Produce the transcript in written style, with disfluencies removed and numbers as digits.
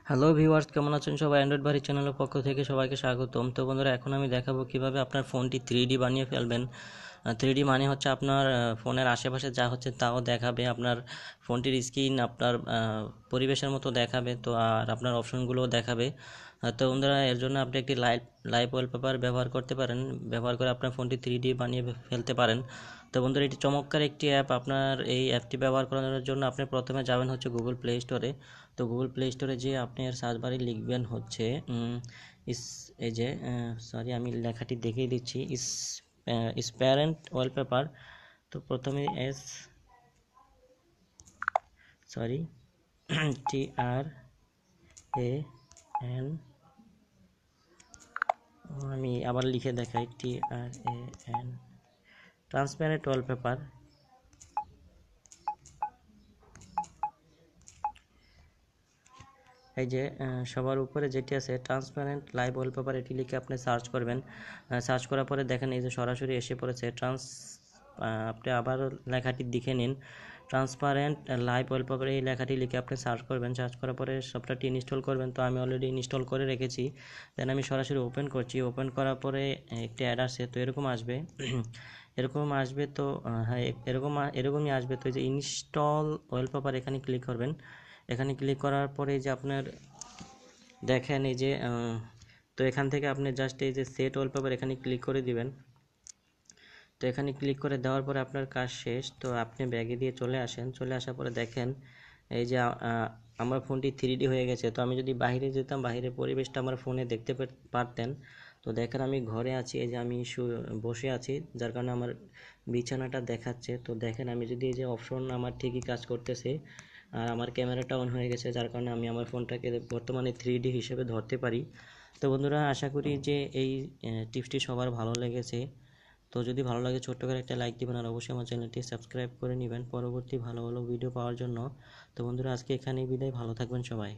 Hello viewers, কেমন আছেন সবাই? অ্যান্ড্রয়েড বাড়ি চ্যানেলের পক্ষ থেকে সবাইকে স্বাগতম। তো বন্ধুরা, এখন আমি দেখাবো কিভাবে আপনার ফোনটি 3D বানিয়ে ফেলবেন। 3D মানে হচ্ছে আপনার ফোনের আশেপাশে যা হচ্ছে তাও দেখাবে, আপনার ফোনটির স্ক্রিন আপনার পরিবেশের মতো দেখাবে, তো আর আপনার অপশনগুলোও দেখাবে। তো বন্ধুরা, এর জন্য আপনি একটি লাইভ ওয়ালপেপার ব্যবহার করতে পারেন, ব্যবহার করে আপনার ফোনটি 3D বানিয়ে ফেলতে পারেন। তো বন্ধুরা, এটি চমৎকার একটি অ্যাপ। আপনার এই অ্যাপটি ব্যবহার করানোর জন্য আপনি প্রথমে যাবেন হচ্ছে গুগল প্লে স্টোরে। তো গুগল প্লে স্টোরে যেয়ে আপনি এর সার্চ বারে লিখবেন হচ্ছে ইস এই যে সরি, আমি লেখাটি দেখিয়ে দিচ্ছি, স্প্যারেন্ট ওয়ালপেপার। তো প্রথমে TRAN, আমি আবার লিখে দেখাই, TRAN, ট্রান্সপারেন্ট ওয়ালপেপার। এই যে সবার উপরে যেটি আছে ট্রান্সপারেন্ট লাইভ ওয়ালপেপার, এটি লিখে আপনি সার্চ করবেন। সার্চ করার পরে দেখেন এই যে সরাসরি এসে পড়েছে আপনি আবার লেখাটি দেখে নিন, ট্রান্সপারেন্ট লাইভ ওয়ালপেপার, এই লেখাটি লিখে আপনি সার্চ করবেন। সার্চ করার পরে সফটওয়্যারটি ইনস্টল করবেন। তো আমি অলরেডি ইনস্টল করে রেখেছি। দেন আমি সরাসরি ওপেন করছি। ওপেন করার পরে একটি অ্যাড আসে, তো এরকম আসবে এরকম আসবে। তো হ্যাঁ, এরকমই আসবে। তো এই যে ইনস্টল ওয়ালপেপার, এখানে ক্লিক করবেন। এখানে ক্লিক করার পরে যে আপনার দেখেন এই যে তো এখান থেকে আপনি জাস্ট এই যে সেট ওয়ালপেপার এখানে ক্লিক করে দিবেন। তো এখানে ক্লিক করে দেওয়ার পরে আপনার কাজ শেষ। তো আপনি ব্যাগে দিয়ে চলে আসেন। চলে আসার পরে দেখেন এই যে আমার ফোনটি 3D হয়ে গেছে। তো আমি যদি বাইরে যেতাম, বাইরের পরিবেশটা আমার ফোনে দেখতে পারতেন। তো দেখেন আমি ঘরে আছি, এই যে আমি বসে আছি, যার কারণে আমার বিছানাটা দেখাচ্ছে। তো দেখেন আমি যদি এই যে অপশন, আমার ঠিকই কাজ করতেছে, আর আমার ক্যামেরাটা অন হয়ে গেছে, যার কারণে আমি আমার ফোনটাকে বর্তমানে 3D হিসেবে ধরতে পারি। তো বন্ধুরা, আশা করি যে এই টিপসটি সবার ভালো লেগেছে। তো যদি ভালো লাগে ছোট্ট করে একটা লাইক দিবেন, আর অবশ্যই আমার চ্যানেলটি সাবস্ক্রাইব করে নেবেন পরবর্তী ভালো ভালো ভিডিও পাওয়ার জন্য। তো বন্ধুরা, আজকে এখানেই বিদায়, ভালো থাকবেন সবাই।